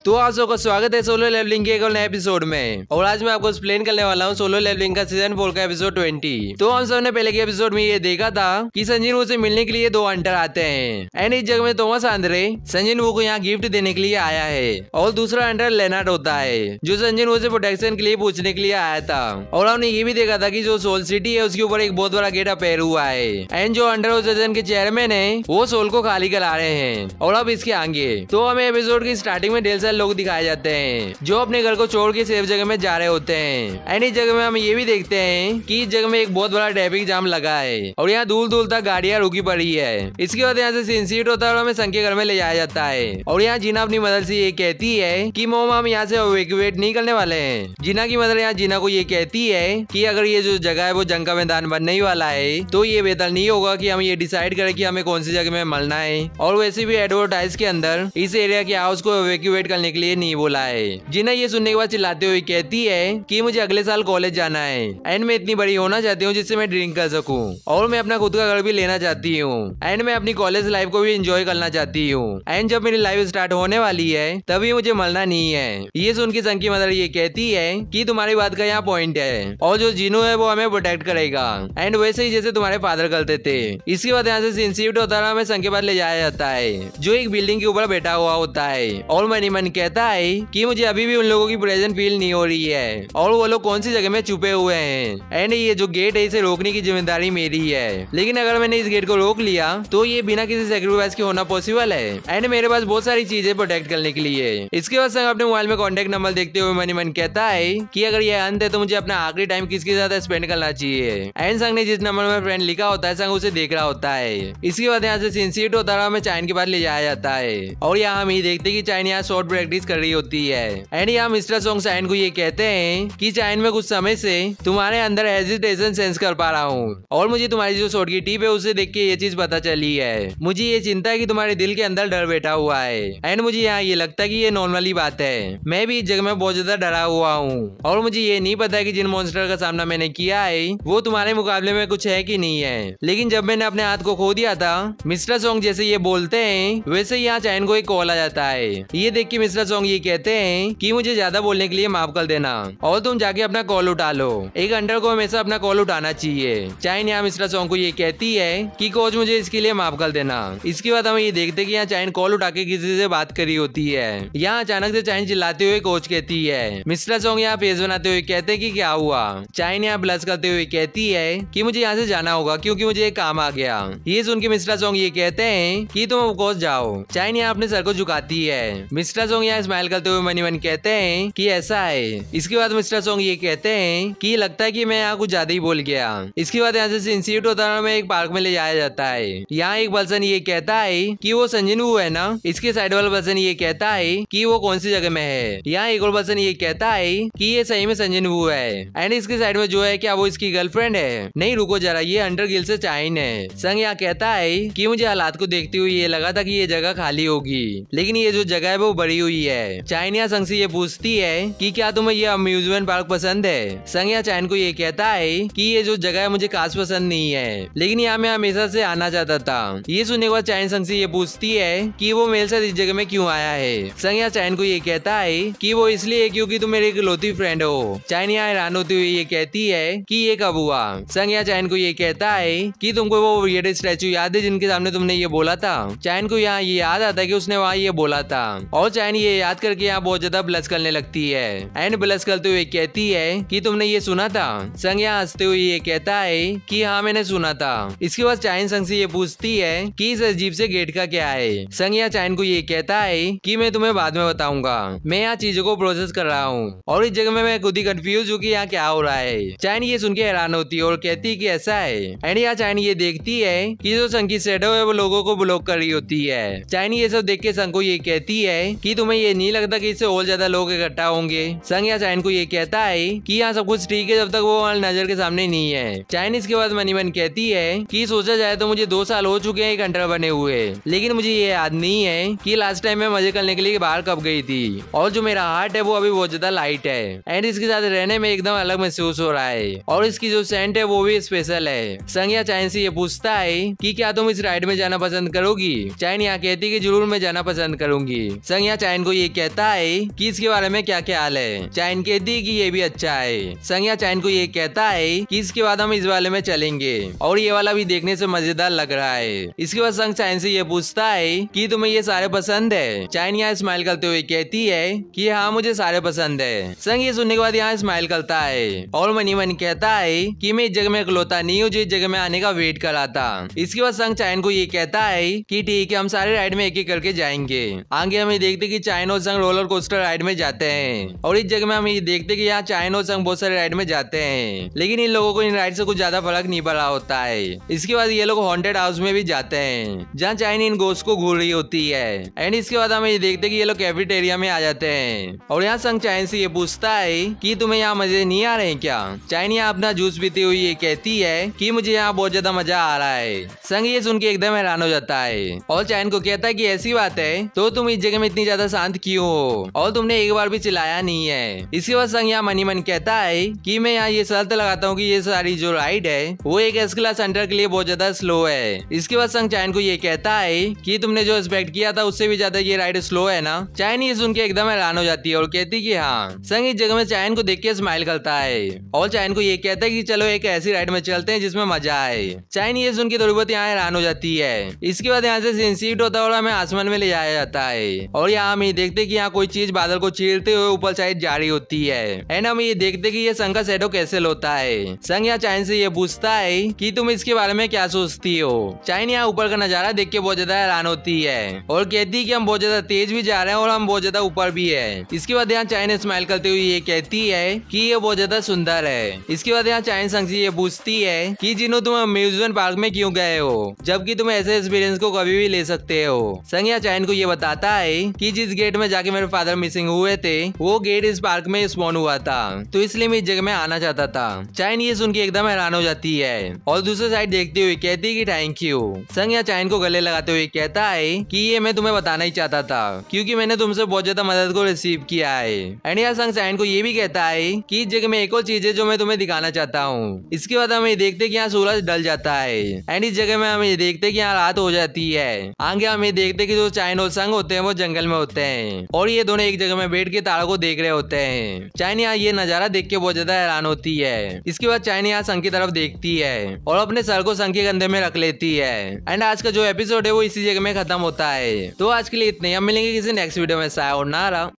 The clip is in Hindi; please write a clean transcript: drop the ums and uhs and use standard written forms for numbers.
तो आप सबका स्वागत है सोलो लेवलिंग के एक और नए एपिसोड में। और आज मैं आपको एक्सप्लेन करने वाला हूँ सोलो लेवलिंग का सीजन 4 का एपिसोड 20। तो हम सब ने पहले के एपिसोड में ये देखा था कि संजीन वू से मिलने के लिए 2 हंटर आते हैं एंड इस जगह में थॉमस आंद्रे संजीन वू को यहाँ गिफ्ट देने के लिए आया है और दूसरा हंटर लेनार्ड होता है जो संजीन वू से प्रोटेक्शन के लिए पूछने के लिए आया था। और हमने ये भी देखा था कि जो सोल सिटी है उसके ऊपर एक बहुत बड़ा गेट अपेयर हुआ है एंड जो हंटर एसोसिएशन के चेयरमैन है वो सोल को खाली करा रहे हैं। और अब इसके आगे तो हमें एपिसोड की स्टार्टिंग में ढेर सारे लोग दिखाए जाते हैं जो अपने घर को छोड़ के सेफ जगह में जा रहे होते हैं एंड इस जगह में हम ये भी देखते हैं कि इस जगह में एक बहुत बड़ा ट्रैफिक जाम लगा है और यहाँ दूर दूर तक गाड़ियां रुकी पड़ी है। इसके बाद यहाँ से सीन सीट होता है और हमें संग के घर में ले जाया जाता है और यहाँ जीना अपनी मदर से ये कहती है कि मोम हम यहाँ से इवैक्यूएट नहीं करने वाले हैं। जीना की मदर यहाँ जीना को ये कहती है कि अगर ये जो जगह है वो जंग का मैदान बनने ही वाला है तो ये बेहतर नहीं होगा कि हम ये डिसाइड करें कि हमें कौन सी जगह में मरना है। और वैसे भी एडवर्टाइज के अंदर इस एरिया के हाउस को इवैक्यूएट करने के लिए नहीं बोला है। जीना ये सुनने के बाद चिल्लाते हुए कहती है कि मुझे अगले साल कॉलेज जाना है एंड मैं इतनी बड़ी होना चाहती हूँ जिससे मैं ड्रिंक कर सकूं और मैं अपना खुद का घर भी लेना चाहती हूँ एंड मैं अपनी कॉलेज लाइफ को भी एंजॉय करना चाहती हूँ एंड जब मेरी लाइफ स्टार्ट होने वाली है तभी मुझे मरना नहीं है। ये सुन के संग की मदर ये कहती है कि तुम्हारी बात का यहाँ पॉइंट है और जो जीनू है वो हमें प्रोटेक्ट करेगा एंड वैसे ही जैसे तुम्हारे फादर करते थे। इसके बाद यहाँ से सीन शिफ्ट होता है, हमें संग के पास ले जाया जाता है जो एक बिल्डिंग के ऊपर बैठा हुआ होता है और मनी मन कहता है कि मुझे अभी भी उन लोगों की प्रेजेंट फील नहीं हो रही है और वो लोग कौन सी जगह में छुपे हुए हैं एंड ये जो गेट है इसे रोकने की जिम्मेदारी मेरी है। लेकिन अगर मैंने इस गेट को रोक लिया तो ये बिना किसी सेक्रीफाइस के होना पॉसिबल है एंड मेरे पास बहुत सारी चीजें प्रोटेक्ट करने के लिए। इसके बाद संग अपने मोबाइल में कॉन्टेक्ट नंबर देखते हुए मनी मन कहता है कि अगर ये अंत है तो मुझे अपना आखिरी टाइम किसके साथ स्पेंड करना चाहिए एंड संग ने जिस नंबर में फ्रेंड लिखा होता है संग उसे देख रहा होता है। इसके बाद यहाँ से सीन शिफ्ट होता है, हमें चाइन के पास ले जाया जाता है और यहाँ हम ये देखते कि चाइन यहाँ शॉर्ट प्रैक्टिस कर रही होती है एंड यहाँ मिस्टर सॉन्ग चाइन को ये कहते हैं कि चाइन में कुछ समय से तुम्हारे अंदर हेजिटेशन सेंस कर पा रहा हूँ और मुझे तुम्हारी जो शॉर्ट की टिप है उसे देख के ये चीज पता चली है। मुझे ये चिंता है कि तुम्हारे दिल के अंदर डर बैठा हुआ है एंड मुझे यहाँ ये लगता है कि ये नॉर्मली बात है। मैं भी इस जगह में बहुत ज्यादा डरा हुआ हूँ और मुझे ये नहीं पता कि जिन मॉन्स्टर का सामना मैंने किया है वो तुम्हारे मुकाबले में कुछ है कि नहीं है। लेकिन जब मैंने अपने हाथ को खो दिया था मिस्टर सॉन्ग जैसे ये बोलते हैं वैसे यहाँ चाइन को एक कॉल आ जाता है। ये देख के मिस्टर सॉन्ग ये कहते हैं कि मुझे ज्यादा बोलने के लिए माफ कर देना और तुम जाके अपना कॉल उठा लो। एक हंटर को हमेशा अपना कॉल उठाना चाहिए। चाइन यहाँ मिस्टर सॉन्ग को ये कहती है कि कोच मुझे इसके लिए माफ कर देना। इसके बाद हम ये देखते कि यहाँ चाइन कॉल उठा के किसी से बात करी होती है। यहाँ अचानक से चाइन चिल्लाते हुए कोच कहती है। मिस्टर सॉन्ग यहाँ फेस बनाते हुए कहते हैं कि क्या हुआ। चाइन यहाँ ब्लश करते हुए कहती है कि मुझे यहाँ से जाना होगा क्योंकि मुझे एक काम आ गया। ये सुन के मिस्टर सॉन्ग ये कहते हैं कि तुम कोच जाओ। चाइन यहाँ अपने सर को झुकाती है। मिस्टर सॉन्ग यहाँ स्माइल करते हुए मनी मन कहते हैं कि ऐसा है। इसके बाद मिस्टर सॉन्ग ये कहते हैं कि लगता है कि मैं यहाँ कुछ ज्यादा ही बोल गया। इसके बाद यहाँ से सीन शिफ्ट होता है, हमें एक पार्क में ले जाया जाता है। यहाँ एक पर्सन ये कहता है कि वो संजीन वू है ना। इसके साइड वाला पर्सन ये कहता है कि वो कौन सी जगह में है। यहाँ एक और पर्सन ये कहता है कि ये सही में संजीन वू है एंड इसके साइड में जो है क्या वो इसकी गर्लफ्रेंड है। नहीं रुको जरा, ये अंडर गिल से चाइन है। संग यहाँ कहता है कि मुझे हालात को देखते हुए ये लगा था कि ये जगह खाली होगी लेकिन ये जो जगह है वो बड़ी हुई है। चाइन यहाँ संग से ये पूछती है कि क्या तुम्हें ये अम्यूजमेंट पार्क पसंद है। संग यहाँ चाइन को ये कहता है कि ये जो जगह है मुझे खास पसंद नहीं है लेकिन यहाँ मैं हमेशा से आना चाहता था। ये सुनने के बाद चाइन संग से ये पूछती है कि वो मेरे साथ इस जगह में क्यों आया है। संग यहाँ चाइन को ये कहता है कि वो इसलिए क्योंकि तुम मेरी इकलौती फ्रेंड हो। चाइन यहाँ हैरान होती हुई ये कहती है कि ये कब हुआ। संग यहाँ चाइन को ये कहता है कि तुमको वो वियर्ड स्टैचू याद है जिनके सामने तुमने ये बोला था। चाइन को यहाँ ये याद आता है कि उसने वहाँ ये बोला था और चाइन ये याद करके यहाँ बहुत ज्यादा ब्लश करने लगती है एंड ब्लश करते हुए कहती है कि तुमने ये सुना था। संग यहाँ हंसते हुए ये कहता है कि हाँ मैंने सुना था। इसके बाद चाइन संग से ये पूछती है कि इस अजीब से गेट का क्या है। संग यहाँ चाइन को ये कहता है कि मैं तुम्हें बाद में बताऊंगा, मैं यहाँ चीजों को प्रोसेस कर रहा हूँ और इस जगह में मैं खुद ही कंफ्यूज हूँ कि यहाँ क्या हो रहा है। चाइन ये सुन के हैरान होती है और कहती है कि ऐसा है एंड यहाँ चाइन ये देखती है कि जो संग की शैडो है वो लोगों को ब्लॉक कर रही होती है। चाइन ये सब देख के संग को ये कहती है कि तुम्हें तुम्हें ये नहीं लगता कि इससे और ज्यादा लोग इकट्ठा होंगे? संग यहाँ चाइन को ये कहता है कि यहाँ सब कुछ ठीक है जब तक वो नजर के सामने नहीं है। चाइन इसके बाद मनी मन कहती है कि सोचा जाए तो मुझे 2 साल हो चुके हैं एक हंटर बने हुए, लेकिन मुझे ये याद नहीं है कि लास्ट टाइम मैं मजे करने के लिए बाहर कब गई थी। और जो मेरा हार्ट है वो अभी बहुत ज्यादा लाइट है एंड इसके साथ रहने में एकदम अलग महसूस हो रहा है और इसकी जो सेंट है वो भी स्पेशल है। संग यहाँ चाइन से ये पूछता है कि क्या तुम इस राइड में जाना पसंद करोगी? चाइन यहाँ कहती है कि जरूर मैं जाना पसंद करूंगी। संग यहाँ चाइन को ये कहता है कि इसके बारे में क्या ख्याल है? चाइन कहती है कि ये भी अच्छा है। संग यहाँ चाइन को ये कहता है कि इसके बाद हम इस वाले में चलेंगे और ये वाला भी देखने से मजेदार लग रहा है। इसके बाद संग चाइन से ये पूछता है कि तुम्हें ये सारे पसंद है? चाइन यहाँ स्माइल करते हुए कहती है कि हाँ मुझे सारे पसंद है। संग ये सुनने के बाद यहाँ स्माइल करता है और मनी मन कहता है कि मैं इस जगह में इकलौता नहीं हूँ जो इस जगह में आने का वेट कर रहा था। इसके बाद संग चाइन को ये कहता है कि ठीक है हम सारे राइड में एक एक करके जाएंगे। आगे हम ये देखते कि चाइन और संग रोलर कोस्टर राइड में जाते हैं और इस जगह में हम ये देखते कि यहाँ चाइन और संग बहुत सारे राइड में जाते हैं, लेकिन इन लोगों को इन राइड से कुछ ज्यादा फर्क नहीं पड़ा होता है। इसके बाद ये लोग हॉन्टेड हाउस में भी जाते हैं जहाँ चाइन इन गोस्ट को घूर रही होती है एंड इसके बाद हम ये देखते कि ये लोग कैफेटेरिया में आ जाते हैं और यहाँ संग चाइन से ये पूछता है कि तुम्हें यहाँ मजे नहीं आ रहे हैं क्या? चाइन यहाँ अपना जूस पीते हुए ये कहती है कि मुझे यहाँ बहुत ज्यादा मजा आ रहा है। संग ये सुन के एकदम हैरान हो जाता है और चाइन को कहता है कि ऐसी बात है तो तुम इस जगह में इतनी ज्यादा शांत क्यों हो और तुमने एक बार भी चिल्लाया नहीं है। इसके बाद संग यहाँ मनी मन कहता है कि मैं यहाँ ये शर्त लगाता हूँ कि ये सारी जो राइड है वो एक एस क्लास हंटर के लिए बहुत ज्यादा स्लो है। इसके बाद संग चाइन को ये कहता है कि तुमने जो एक्सपेक्ट किया था उससे भी ज्यादा ये राइड स्लो है ना? चाइन ये सुन के एकदम हैरान हो जाती है और कहती कि हाँ। संग इस जगह में चाइन को देख के स्माइल करता है और चाइन को ये कहता है कि चलो एक ऐसी राइड में चलते हैं जिसमें मजा आए। चाइन ये सुन के थोड़ी बहुत यहाँ हैरान हो जाती है। इसके बाद यहाँ से सीन शिफ्ट होता है और हमें आसमान में ले जाया जाता है और यहाँ हम ये देखते कि यहाँ कोई चीज बादल को चीरते हुए ऊपर साइड जा रही होती है एंड हम ये देखते कि ये संग का शैडो कैसे होता है। संग यहाँ चाइन से ये पूछता है कि तुम इसके बारे में क्या सोचती हो? चाइन यहाँ ऊपर का नजारा देख के बहुत ज्यादा हैरान होती है और कहती है कि हम बहुत ज्यादा तेज भी जा रहे हैं और हम बहुत ज्यादा ऊपर भी है। इसके बाद यहाँ चाइन स्माइल करते हुए ये कहती है कि ये बहुत ज्यादा सुंदर है। इसके बाद यहाँ चाइन संग से ये पूछती है कि जिन्हों तुम अम्यूजमेंट पार्क में क्यों गए हो जबकि तुम ऐसे एक्सपीरियंस को कभी भी ले सकते हो। संग यहाँ चाइन को ये बताता है कि जिस गेट में जाके मेरे फादर मिसिंग हुए थे वो गेट इस पार्क में स्पॉन हुआ था तो इसलिए मैं इस जगह में आना चाहता था। चाइन ये सुन के एकदम हैरान हो जाती है और दूसरे साइड देखते हुए कहती है कि थैंक यू। संग यहाँ चाइन को गले लगाते हुए कहता है कि ये मैं तुम्हें बताना ही चाहता था क्योंकि मैंने तुमसे बहुत ज्यादा मदद को रिसीव किया है। एंड यहाँ संग चाइन को ये भी कहता है कि इस जगह में एक और चीज है जो मैं तुम्हें दिखाना चाहता हूँ। इसके बाद हम ये देखते कि यहाँ सूरज ढल जाता है एंड इस जगह में हम ये देखते कि यहाँ रात हो जाती है। आगे हम ये देखते कि जो चाइन और संग होते हैं वो जंगल में होते हैं और ये दोनों एक जगह में बैठ के तारों को देख रहे होते हैं। चाइन यहाँ ये नजारा देख के बहुत ज्यादा हैरान होती है। इसके बाद चाइन यहाँ संग की तरफ देखती है और अपने सर को संग के कंधे में रख लेती है एंड आज का जो एपिसोड है वो इसी जगह में खत्म होता है। तो आज के लिए इतने, हम मिलेंगे किसी नेक्स्ट वीडियो में। सायोनारा।